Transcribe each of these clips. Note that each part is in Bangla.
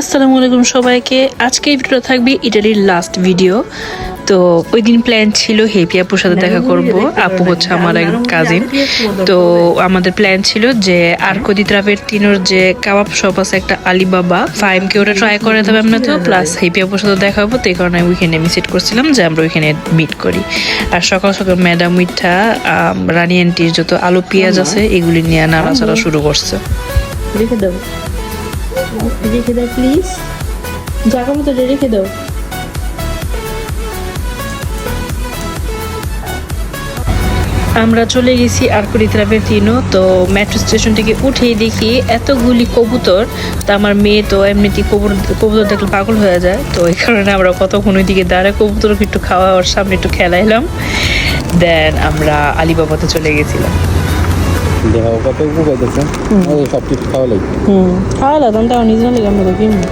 আসসালামু আলাইকুম সবাইকে। আজকে এই ভিডিওটা থাকবে ইটালির লাস্ট ভিডিও। তো ওই দিন প্ল্যান ছিল হেপি আপুর সাথে দেখা করব। আপু হচ্ছে আমার এক কাজিন। তো আমাদের প্ল্যান ছিল যে আর্কো দি ট্রাভেরটিনোর যে কাবাব শপ আছে একটা আলিবাবা ফাইমকে ওটা ট্রাই করে দেবে আমরা তো, প্লাস হেপি আপুর সাথে দেখা হবো। তো এই কারণে ওইখানে আমি সেট করছিলাম যে আমরা ওইখানে মিট করি। আর সকাল সকাল ম্যাডাম মিঠা রানী আন্টির যত আলু পেঁয়াজ আছে এগুলি নিয়ে নাড়াচাড়া শুরু করছে। রেখে দাও, রেখে দাও প্লিজ, জায়গা মতো রেখে দাও। আমরা চলে গেছি আর্কো দি ট্রাভেরটিনো। তো মেট্রো স্টেশন থেকে উঠেই দেখি এতগুলি কবুতর। তো আমার মেয়ে তো এমনিতেই কবুতর দেখলে পাগল হয়ে যায়। তো এই কারণে আমরা কতক্ষণ ওই দিকে দাঁড়ায় কবুতরকে একটু খাওয়া ওর সামনে একটু খেলাইলাম। দেন আমরা আলিবাবাতে চলে গেছিলাম। কত উপকার করছে সব কিছু খাওয়া লাগবে। খাওয়া লাগতাম তাও নিজে লাগে আমরা তো কিনবো।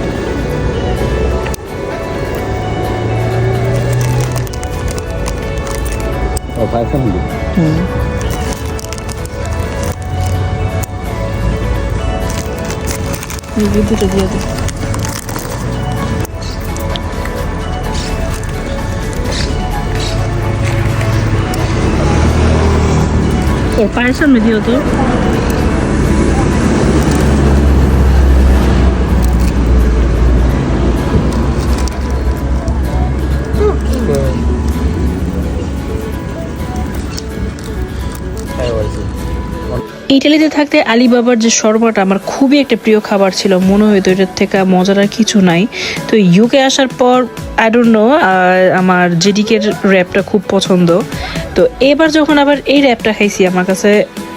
দুটো দিয়ে দিই। ওর পায়ের সামনে দিও তো। ইটালিতে থাকতে আলিবাবার যে শরবত আমার খুবই একটা প্রিয় খাবার ছিল, মনে হইতো এটার থেকে মজার আর কিছু নাই। তো ইউকে আসার পর আই ডোন্ট নো আমার জেডিকের র্যাপটা খুব পছন্দ। তো এবার যখন আবার এই র্যাপটা খাইছি আমার কাছে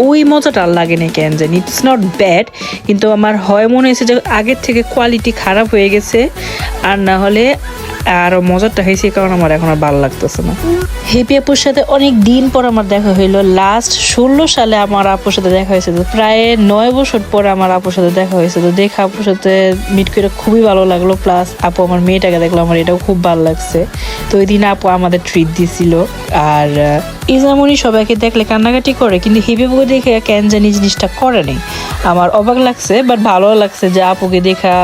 ওই মজাটা আর লাগেনি কেন জানি। ইটস নট ব্যাড, কিন্তু আমার হয় মনে হয়েছে যে আগের থেকে কোয়ালিটি খারাপ হয়ে গেছে, আর না হলে আর মজারটা হয়েছে কারণ আমার এখন আর ভালো লাগতেছে না। হেপি আপুর সাথে অনেক দিন পর আমার দেখা হইলো। লাস্ট 16 সালে আমার আপুর সাথে দেখা হয়েছে। তো প্রায় 9 বছর পরে আমার আপুর সাথে দেখা হয়েছে। তো দেখে আপুর সাথে মিট করে খুবই ভালো লাগলো। প্লাস আপু আমার মেয়েটাকে দেখলো, আমার এটাও খুব ভালো লাগছে। তো ওই দিন আপু আমাদের ট্রিট দিছিল। আর ইজামনি সবাইকে দেখলে কান্নাকাটি করে, কিন্তু হেপি আপুকে দেখে কেন জানি জিনিসটা করে নেই। আমার অবাক লাগছে, বাট ভালো লাগছে যে আপুকে দেখা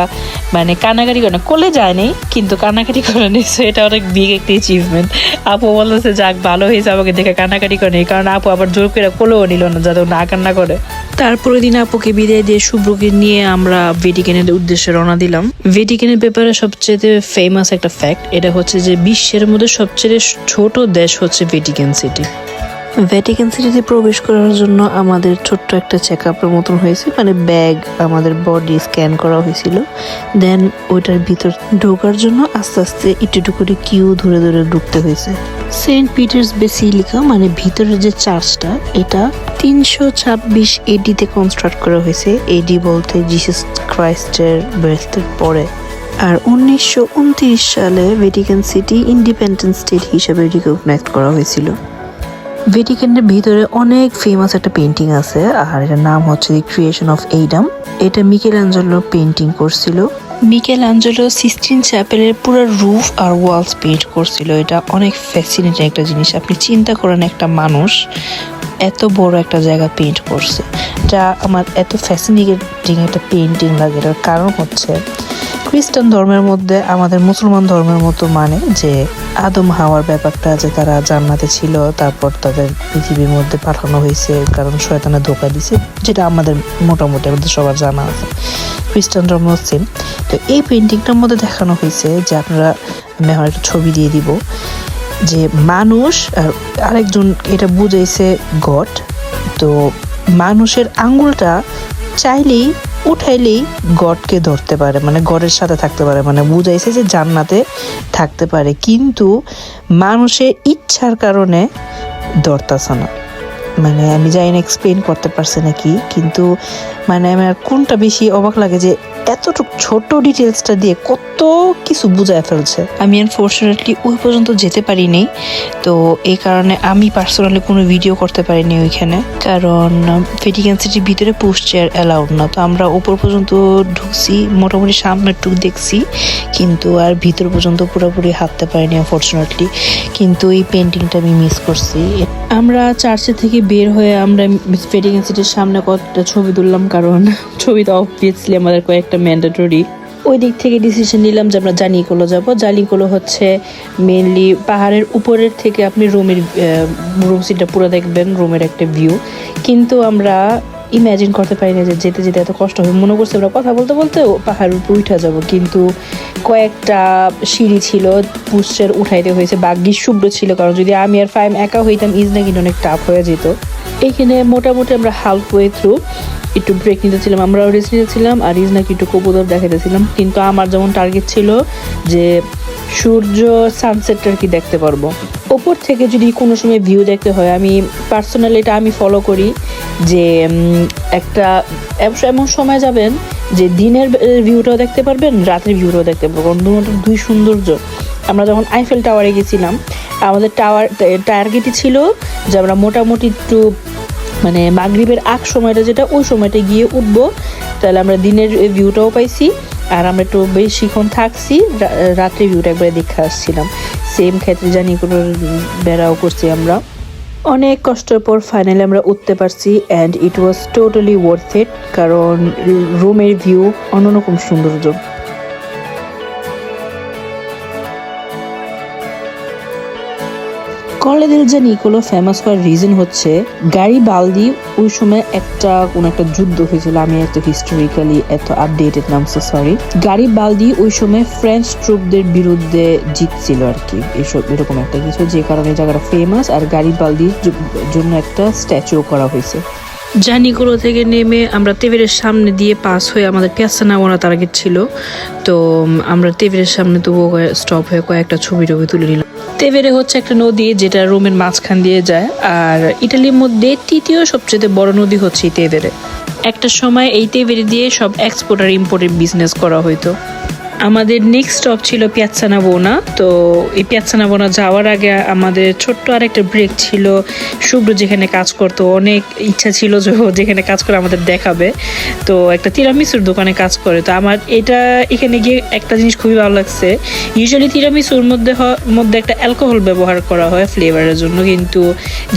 মানে কান্নাকাটি করে না, কোলে যায়নি কিন্তু কান্নাকাটি করে নিচ্ছে। এটা অনেক বিগ একটা অ্যাচিভমেন্ট। আপু বলতেছে যাক ভালো হয়েছে আমাকে দেখে কান্নাকাটি করে নেই, কারণ আপু আবার জোর করে কোলেও নিল না যাতে না কান্না করে। তারপরের দিন আপুকে বিদায় দিয়ে শুভ্রকে নিয়ে আমরা ভ্যাটিকানের উদ্দেশ্যে রওনা দিলাম। ভ্যাটিকানের ব্যাপারে সবচেয়ে ফেমাস একটা ফ্যাক্ট এটা হচ্ছে যে বিশ্বের মধ্যে সবচেয়ে ছোট দেশ হচ্ছে ভ্যাটিকান সিটি। ভ্যাটিকান সিটিতে প্রবেশ করার জন্য আমাদের ছোট্ট একটা চেক আপের মতন হয়েছে, মানে ব্যাগ আমাদের বডি স্ক্যান করা হয়েছিল। দেন ওইটার ভিতর ঢোকার জন্য আস্তে আস্তে একটু করে কিউ ধরে ধরে ঢুকতে হয়েছে। সেন্ট পিটার্স বেসিলিকা মানে ভিতরের যে চার্চটা, এটা 326 এডিতে কনস্ট্রাক্ট করা হয়েছে। এডি বলতে জিসাস ক্রাইস্টের বার্থের পরে। আর 1929 সালে ভ্যাটিকান সিটি ইন্ডিপেন্ডেন্ট স্টেট হিসেবে রিকগনাইজ করা হয়েছিল। ভ্যাটিকানের ভিতরে অনেক ফেমাস একটা পেন্টিং আছে, আর এটার নাম হচ্ছে দি ক্রিয়েশন অফ এইডাম। এটা মিকেল অ্যাঞ্জেলো পেন্টিং করছিল। মিকেল অ্যাঞ্জেলো সিস্টিন চ্যাপেলের পুরো রুফ আর ওয়ালস পেইন্ট করছিল। এটা অনেক ফ্যাসিনেটিং একটা জিনিস। আপনি চিন্তা করেন একটা মানুষ এত বড় একটা জায়গা পেইন্ট করছে, যা আমার এত ফ্যাসিনেটিং একটা পেইন্টিং লাগে। এটার কারণ হচ্ছে খ্রিস্টান ধর্মের মধ্যে আমাদের মুসলমান ধর্মের মতো মানে যে আদম হাওয়ার ব্যাপারটা, যে তারা জান্নাতে ছিল, তারপর তাদের পৃথিবীর মধ্যে পাঠানো হয়েছে কারণ শয়তানে ধোঁকা দিছে, যেটা আমাদের মোটামুটি আমাদের সবার জানা আছে। খ্রিস্টান ধর্ম সেম। তো এই পেন্টিংটার মধ্যে দেখানো হয়েছে যে আপনারা, আমি এখন একটা ছবি দিয়ে দিব, যে মানুষ আর আরেকজন এটা বুঝাইছে গড। তো মানুষের আঙ্গুলটা চাইলেই উঠাইলেই গডকে ধরতে পারে, মানে গডের সাথে থাকতে পারে, মানে বুঝাইছে যে জান্নাতে থাকতে পারে, কিন্তু মানুষের ইচ্ছার কারণে ধরতেছে না। মানে আমি জানি না এক্সপ্লেন করতে পারছে নাকি, কিন্তু মানে আমার কোনটা বেশি অবাক লাগে যে এতটুকু ছোট ডিটেলসটা দিয়ে কত কিছু বুঝায় ফেলছে। আমি আনফর্চুনেটলি ওই পর্যন্ত যেতে পারিনি, তো এই কারণে আমি পার্সোনালি কোনো ভিডিও করতে পারিনি ওইখানে, কারণ ভ্যাটিকান সিটির ভিতরে পুশ চেয়ার অ্যালাউড না। তো আমরা উপর পর্যন্ত ঢুকছি, মোটামুটি সামনের টুক দেখছি, কিন্তু আর ভিতর পর্যন্ত পুরোপুরি হাঁটতে পারিনি আনফর্চুনেটলি। কিন্তু এই পেন্টিংটা আমি মিস করছি। আমরা চার্চে থেকে বের হয়ে আমরা ভ্যাটিকান সিটির সামনে কয়েকটা ছবি তুললাম, কারণ ছবি তো অবভিয়াসলি আমাদের কয়েকটা ম্যান্ডেটরি। ওই দিক থেকে ডিসিশন নিলাম যে আমরা জানিকোলো যাব। জানিকোলো হচ্ছে মেনলি পাহাড়ের উপরের থেকে আপনি রুম সিটটা পুরো দেখবেন, রুমের একটা ভিউ। কিন্তু আমরা ইমাজিন করতে পারি না যে যেতে যেতে এত কষ্ট হবে। মনে করছে আমরা কথা বলতে বলতে পাহাড়ের উপর উঠা যাব, কিন্তু কয়েকটা সিঁড়ি ছিল, পুষ্টের উঠাইতে হয়েছে। ভাগ্যিস শুভ্র ছিল, কারণ যদি আমি আর ফাইম একা হইতাম ইজনা কিন্তু অনেক টাফ হয়ে যেত। এইখানে মোটামুটি আমরা হাফ ওয়ে থ্রু একটু ব্রেক নিতেছিলাম, আমরাও রেস্ট নিতেছিলাম, আর ইজনাকে একটু কবুতর দেখাইতেছিলাম। কিন্তু আমার যেমন টার্গেট ছিল যে সূর্য সানসেটটা কি দেখতে পারবো ওপর থেকে। যদি কোনো সময় ভিউ দেখতে হয়, আমি পার্সোনালি এটা আমি ফলো করি যে একটা এমন সময় যাবেন যে দিনের ভিউটাও দেখতে পারবেন, রাতের ভিউটাও দেখতে পারবেন, দুই সৌন্দর্য। আমরা যখন আইফেল টাওয়ারে গেছিলাম, আমাদের টার্গেটই ছিল যে আমরা মোটামুটি একটু মানে মাগরিবের আগ সময়টা যেটা, ওই সময়টা গিয়ে উঠবো, তাহলে আমরা দিনের ভিউটাও পাইছি, আর আমরা একটু বেশিক্ষণ থাকছি, রাত্রে ভিউটা একবারে দেখে আসছিলাম। সেম ক্ষেত্রে জানি কোনো বেড়াও করছি আমরা। অনেক কষ্টের পর ফাইনালি আমরা উঠতে পারছি, and it was totally worth it, কারণ রুমের ভিউ অন্যরকম সৌন্দর্য। কলেজের জানিকোলো ফেমাস হওয়ার রিজন হচ্ছে গারিবালদি। ওই সময় কোনো একটা যুদ্ধ হয়েছিল, আমি এত হিস্টোরিক্যালি এত আপডেটেড নাম, সো সরি। গারিবালদি ওই সময় ফ্রেঞ্চ ট্রুপদের বিরুদ্ধে জিতছিল আর কি, এরকম একটা কিছু, যে কারণে জায়গাটা ফেমাস। আর গারিবালদির জন্য একটা স্ট্যাচুও করা হয়েছে। জানিকোলো থেকে নেমে আমরা তেভেরের সামনে দিয়ে পাস হয়ে আমাদের পিয়াসা নাওয়ানা টার্গেট ছিল। তো আমরা তেভেরের সামনে তবুও স্টপ হয়ে কয়েকটা ছবি তুলে নিলাম। তেভেরে হচ্ছে একটা নদী যেটা রোমের মাঝখান দিয়ে যায়, আর ইটালির মধ্যে তৃতীয় সবচেয়ে বড় নদী হচ্ছে তেভেরে। একটা সময় এই তেভেরে দিয়ে সব এক্সপোর্ট আর ইম্পোর্টের বিজনেস করা হইতো। আমাদের নেক্সট স্টপ ছিল পিয়াজা নাভোনা। তো এই পিয়াজা নাভোনা যাওয়ার আগে আমাদের ছোট্ট আরেকটা ব্রেক ছিল। শুভ্র যেখানে কাজ করতো, অনেক ইচ্ছা ছিল যে যেখানে কাজ করে আমাদের দেখাবে। তো একটা তিরামিসুর দোকানে কাজ করে। তো আমার এখানে গিয়ে একটা জিনিস খুবই ভালো লাগছে। ইউজুয়ালি তিরামিসুর মধ্যে একটা অ্যালকোহল ব্যবহার করা হয় ফ্লেভারের জন্য, কিন্তু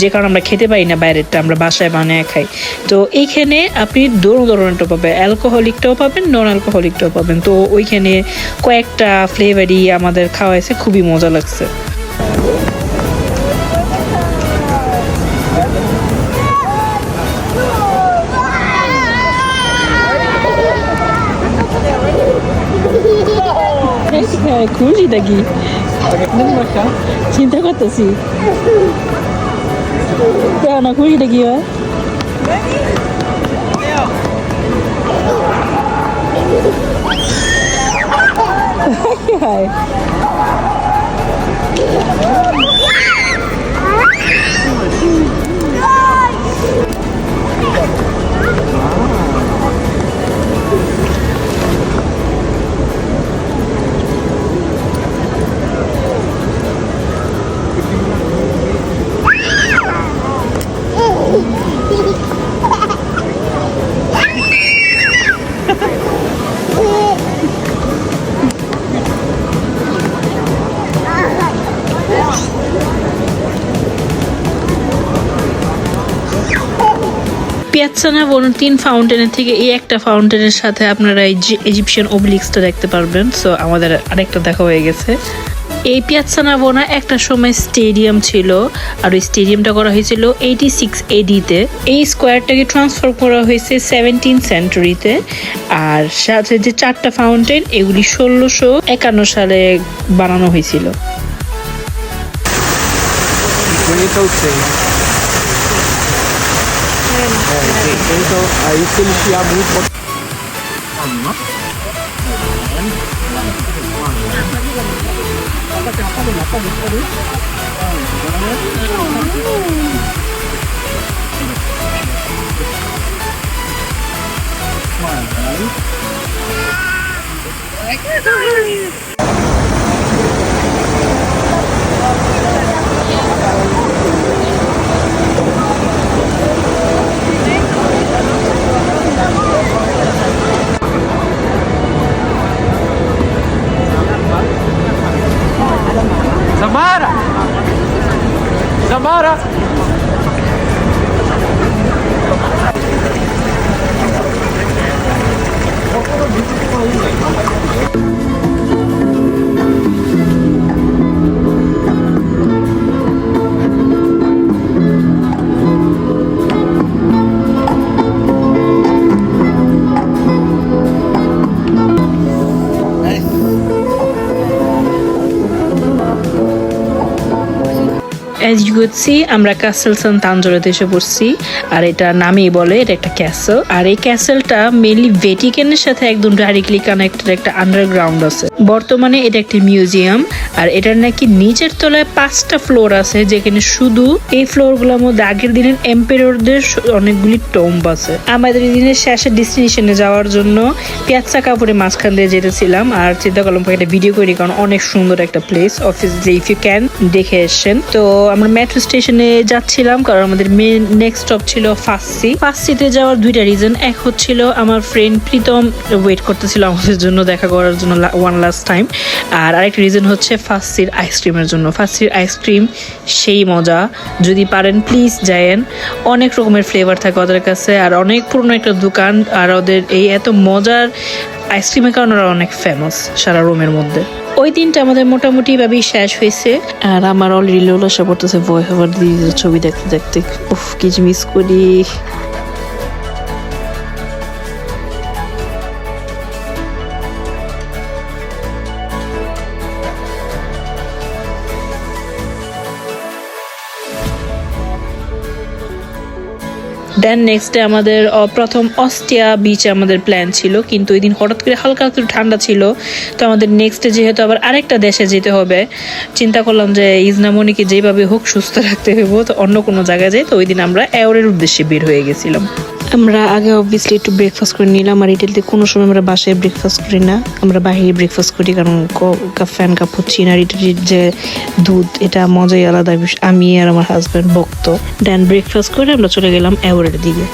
যে কারণে আমরা খেতে পারি না বাইরেরটা, আমরা বাসায় বানিয়ে খাই। তো এইখানে আপনি ধরনেরটা পাবেন, অ্যালকোহলিকটাও পাবেন, নন অ্যালকোহলিকটাও পাবেন। তো ওইখানে কয়েকটা ফ্লেভারই আমাদের খাওয়াইছে, খুবই মজা লাগছে। খুশি নাকি? চিন্তা করতেছি না, খুশিটা কি হয়? পিয়াজা নাভোনা 3 ফাউন্টেনের থেকে এই একটা ফাউন্টেনের সাথে আপনারা এই ইজিপশিয়ান ওবলিস্কটা দেখতে পারবেন। সো আমাদের আরেকটা দেখা হয়ে গেছে। এই পিয়াজা নাভোনা একটা সময় স্টেডিয়াম ছিল, আর ওই স্টেডিয়ামটা করা হয়েছিল 86 AD-তে। এই স্কোয়ারটাকে ট্রান্সফার করা হয়েছে 17th সেঞ্চুরিতে। আর সাথে যে 4টা ফাউন্টেন, এগুলি 1651 সালে বানানো হয়েছিল। Aí se ele chiar muito, Samara! Samara! As you could see আমরা ক্যাসেল সান তানজোরাতে এসে পড়ছি। আর এটা নামেই বলে এটা একটা ক্যাসেল। আর এই ক্যাসেলটা মেনলি ভ্যাটিকানের সাথে একদম ডাইরেক্টলি কানেক্টেড একটা আন্ডারগ্রাউন্ড আছে। বর্তমানে এটা একটি মিউজিয়াম। আর এটার নাকি নিচের তলায় 5টা ফ্লোর আছে, যেখানে শুধু এই ফ্লোরগুলোর মধ্যে আগের দিনের এম্পায়ারদের অনেকগুলি টম্ব আছে। আমাদের এই দিনের শেষের ডেস্টিনেশনে যাওয়ার জন্য পিয়াচ্চা কাপুরে মাঝখান দিয়ে যেতেছিলাম। আর চিন্তা করলাম একটা ভিডিও করি, কারণ অনেক সুন্দর একটা প্লেস। অফিস যে ইফ ইউ ক্যান দেখে এসছেন। তো আমরা মেট্রো স্টেশনে যাচ্ছিলাম, কারণ আমাদের মেন নেক্সট স্টপ ছিল ফার্সি। ফার্সিতে যাওয়ার দুইটা রিজন। এক হচ্ছিল আমার ফ্রেন্ড প্রীতম ওয়েট করতেছিল আমাদের জন্য দেখা করার জন্য ওয়ান লাস্ট টাইম। আর আরেকটা রিজন হচ্ছে ফার্সির আইসক্রিমের জন্য। ফার্সির আইসক্রিম সেই মজা, যদি পারেন প্লিজ যায়েন। অনেক রকমের ফ্লেভার থাকে ওদের কাছে, আর অনেক পুরনো একটা দোকান। আর ওদের এই এত মজার আইসক্রিমের কারণে ওরা অনেক ফেমাস সারা রোমের মধ্যে। ওই দিনটা আমাদের মোটামুটি ভাবেই শেষ হয়েছে। আর আমার অলরেডি লোলাসা পড়তেছে ভয়েস ওভার দিয়ে ছবি দেখতে দেখতে। উফ, কিছু মিস করি। দেন নেক্সট ডে আমাদের প্রথম অস্টিয়া বিচে আমাদের প্ল্যান ছিল, কিন্তু ওই দিন হঠাৎ করে হালকা একটু ঠান্ডা ছিল। তো আমাদের নেক্সট ডে যেহেতু আবার আরেকটা দেশে যেতে হবে, চিন্তা করলাম যে ইজনামণিকে যেভাবে হোক সুস্থ রাখতে হইব, তো অন্য কোনো জায়গায় যাই। তো ওই দিন আমরা এওরের উদ্দেশ্যে বের হয়ে গেছিলাম। আমরা আগে অবভিয়াসলি একটু ব্রেকফাস্ট করে নিলাম। আর ইটালিতে কোনো সময় আমরা বাসায় ব্রেকফাস্ট করি না, আমরা বাইরে ব্রেকফাস্ট করি, কারণ ফ্যান কাপুচিন আর ইটালির যে দুধ, এটা মজাই আলাদা। আমি আর আমার হাজব্যান্ড ভক্ত। দেন ব্রেকফাস্ট করে আমরা চলে গেলাম এওরের দিকে।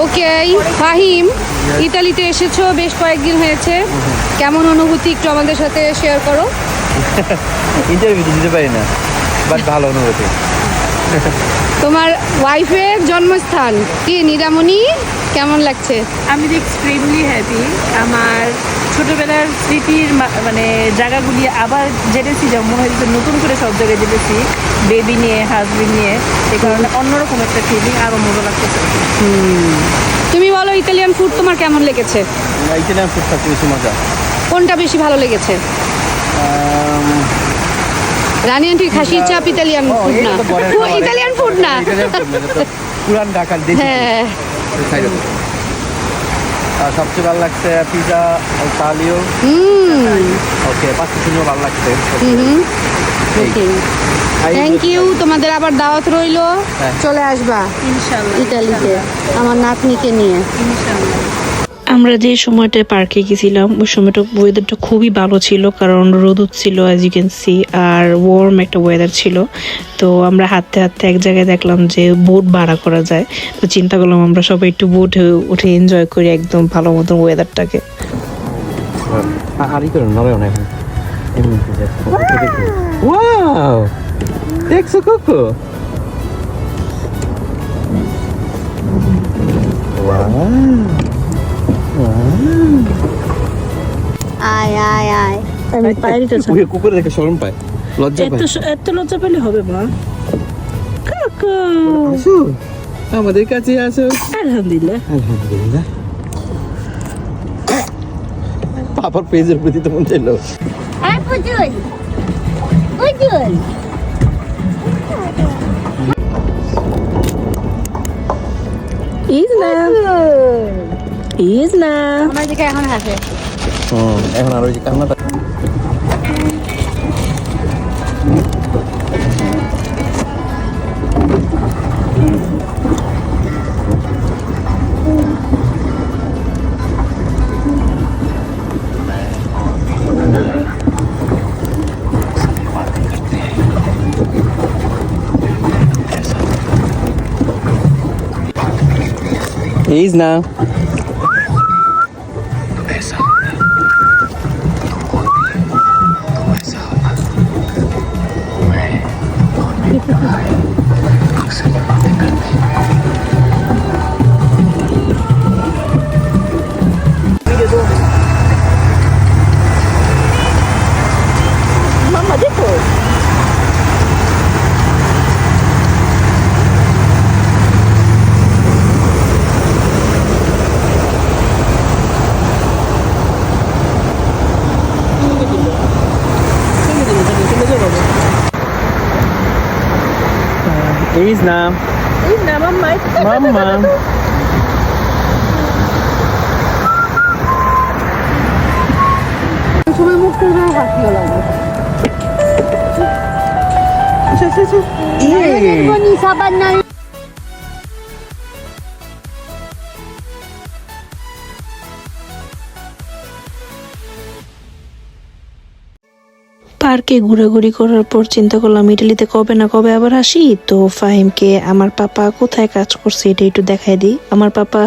ওকে ফাহিম, ইতালিতে এসেছো বেশ কয়েকদিন হয়েছে, কেমন অনুভূতি একটু আমাদের সাথে শেয়ার করো। ইন্টারভিউ দিতে পারি না, বাট ভালো অনুভূতি। তোমার ওয়াইফের জন্মস্থান কি নিরামণি, কেমন লাগছে? আমি এক্সট্রিমলি হ্যাপি। আমার ছোটবেলার স্মৃতির মানে জায়গাগুলি আবার যেতেছি, যেমন মনে হচ্ছে নতুন করে সব জায়গায় যেতেছি, বেবি নিয়ে হাজবেন্ড নিয়ে। এই কারণে অন্যরকম একটা ফিলিং, আরও মজা লাগতেছে। তুমি বলো ইতালিয়ান ফুড তোমার কেমন লেগেছে? ইটালিয়ান ফুড সবচেয়ে বেশি মজা। কোনটা বেশি ভালো লেগেছে? রানী আন্টির খাসির চাপ ইতালিয়ান ফুড না? ইতালিয়ান ফুড না, পুরান ঢাকার দেশি। হ্যাঁ। আর সবচেয়ে ভালো লাগছে পিজা ইতালিও। ওকে, পাস্তা ভালো লাগছে। থ্যাংক ইউ, তোমাদের আবার দাওয়াত রইলো, চলে আসবা ইনশাআল্লাহ ইতালিতে আমার নাতনিকে নিয়ে। আমরা যে সময়টায় পার্কে গেছিলাম ওই সময়টা ওয়েদারটা খুবই ভালো ছিল, কারণ রোদ ছিল অ্যাজ ইউ ক্যান সি, আর ওয়ার্ম একটা ওয়েদার ছিল। তো আমরা হাঁটতে হাঁটতে এক জায়গায় দেখলাম যে বোট ভাড়া করা যায়। তো চিন্তা করলাম আমরা সবাই একটু বোটে উঠে এনজয় করি একদম ভালো মতন ওয়েদারটাকে। আর ই করুন নড়েও না এখন। ওয়াও, দেখছো কোকো? আয় আয় আয়, আমি পাইরিটা কুকুরে দেখে শরম পায়, লজ্জা পায়। এত লজ্জা পেলে হবে মা? কাকু আসো, আমাদের কাছে আসো। আলহামদুলিল্লাহ। আলহামদুলিল্লাহ। পাপার পেজের প্রতি তো মন চাইলো। ইজ না আমার দিকে এখন হাসে। এখন আর ওই যে কান্নাটা। He's now. Isna. Isna, mamma. Mamma. সময় মুখ করে হাসিও লাগে Yay. পার্কে ঘোরাঘুরি করার পর চিন্তা করলাম ইটালিতে কবে না কবে আবার আসি। তো ফাহিমকে আমার পাপা কোথায় কাজ করছে এটা একটু দেখাই দিই। আমার পাপা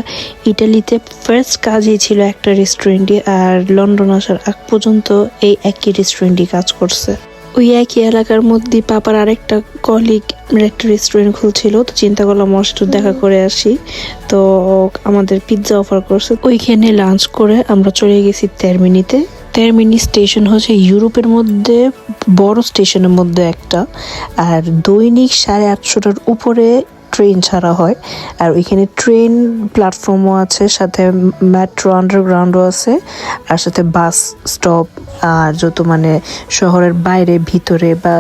ইটালিতে ফার্স্ট কাজই ছিল একটা রেস্টুরেন্টে, আর লন্ডন আসার আগ পর্যন্ত এই একই রেস্টুরেন্টে কাজ করছে। ওই একই এলাকার মধ্যে পাপার আরেকটা কলিগ একটা রেস্টুরেন্ট খুলছিল, তো চিন্তা করলাম ওর সাথে দেখা করে আসি। তো আমাদের পিৎজা অফার করছে, ওইখানে লাঞ্চ করে আমরা চলে গেছি তেরমিনিতে। তেরমিনি স্টেশন হচ্ছে ইউরোপের মধ্যে বড় স্টেশনের মধ্যে একটা, আর দৈনিক 850টার উপরে ট্রেন ছাড়া হয়। আর ওইখানে ট্রেন প্ল্যাটফর্মও আছে, সাথে মেট্রো আন্ডারগ্রাউন্ডও আছে, আর সাথে বাস স্টপ। আর যত মানে শহরের বাইরে ভিতরে বা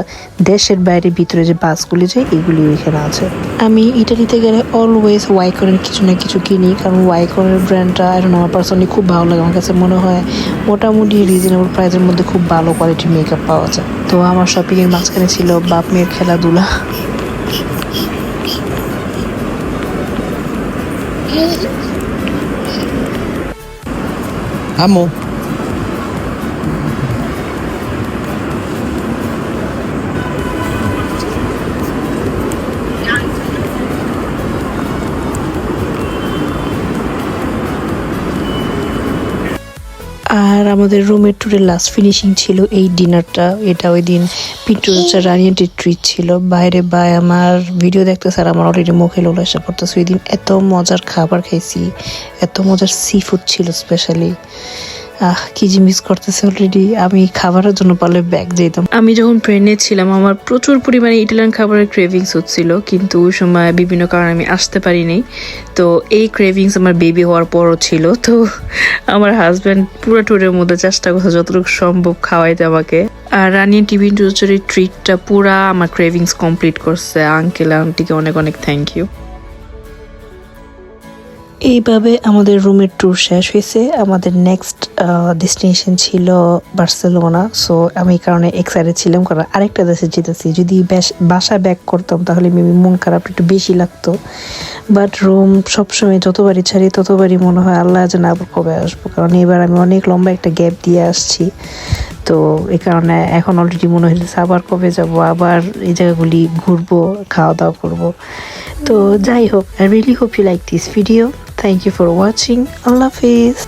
দেশের বাইরে ভিতরে যে বাসগুলি যায় এগুলি ওইখানে আছে। আমি ইটালিতে গেলে অলওয়েজ ওয়াইকনের কিছু না কিছু কিনি, কারণ ওয়াইকনের ব্র্যান্ডটা আমার পার্সোনালি খুব ভালো লাগে। আমার কাছে মনে হয় মোটামুটি রিজনেবল প্রাইসের মধ্যে খুব ভালো কোয়ালিটির মেকআপ পাওয়া যায়। তো আমার শপিংয়ের মাঝখানে ছিল বাপ মেয়ের খেলাধুলা। Amo. আর আমাদের রুমের ট্যুরের লাস্ট ফিনিশিং ছিল এই ডিনারটা। এটা ওই দিন পিন্টুর রানিয়াটির ট্রিট ছিল। বাইরে বাই আমার ভিডিও দেখতে স্যার আমার অলরেডি মুখে লোলা এসে পড়তেছে। ওই দিন এত মজার খাবার খাইছি, এত মজার সি ফুড ছিল স্পেশালি। কি যে মিস করতেছে অলরেডি। আমি খাবারের জন্য পারলে ব্যাগ যেতাম। আমি যখন প্রেগনেন্ট ছিলাম আমার প্রচুর পরিমাণে ইটালিয়ান খাবারের ক্রেভিংস হচ্ছিল, কিন্তু ওই সময় বিভিন্ন কারণে আমি আসতে পারিনি। তো এই ক্রেভিংস আমার বেবি হওয়ার পরও ছিল। তো আমার হাজব্যান্ড পুরো ট্যুরের মধ্যে চেষ্টা করছে যতটুকু সম্ভব খাওয়াইতে আমাকে। আর রানিয়া টিভি ইন্ডাস্ট্রির ট্রিটটা পুরা আমার ক্রেভিংস কমপ্লিট করছে। আঙ্কেল আন্টিকে অনেক অনেক থ্যাংক ইউ। এইভাবে আমাদের রুমের ট্যুর শেষ হয়েছে। আমাদের নেক্সট ডেস্টিনেশন ছিল বার্সেলোনা। সো আমি এই কারণে এক্সাইটেড ছিলাম, কারণ আরেকটা দেশে যেতেছি। যদি বাসা ব্যাক করতাম তাহলে মেবি মন খারাপ একটু বেশি লাগতো, বাট রুম সবসময় যতবারই ছাড়ি ততবারই মনে হয় আল্লাহ যেন আবার কবে আসবো, কারণ এবার আমি অনেক লম্বা একটা গ্যাপ দিয়ে আসছি। তো এই কারণে এখন অলরেডি মনে হয়েছে আবার কবে যাব, আবার এই জায়গাগুলি ঘুরবো, খাওয়া দাওয়া করবো। তো যাই হোক, I really hope you like this video. Thank you for watching. Allah Hafiz.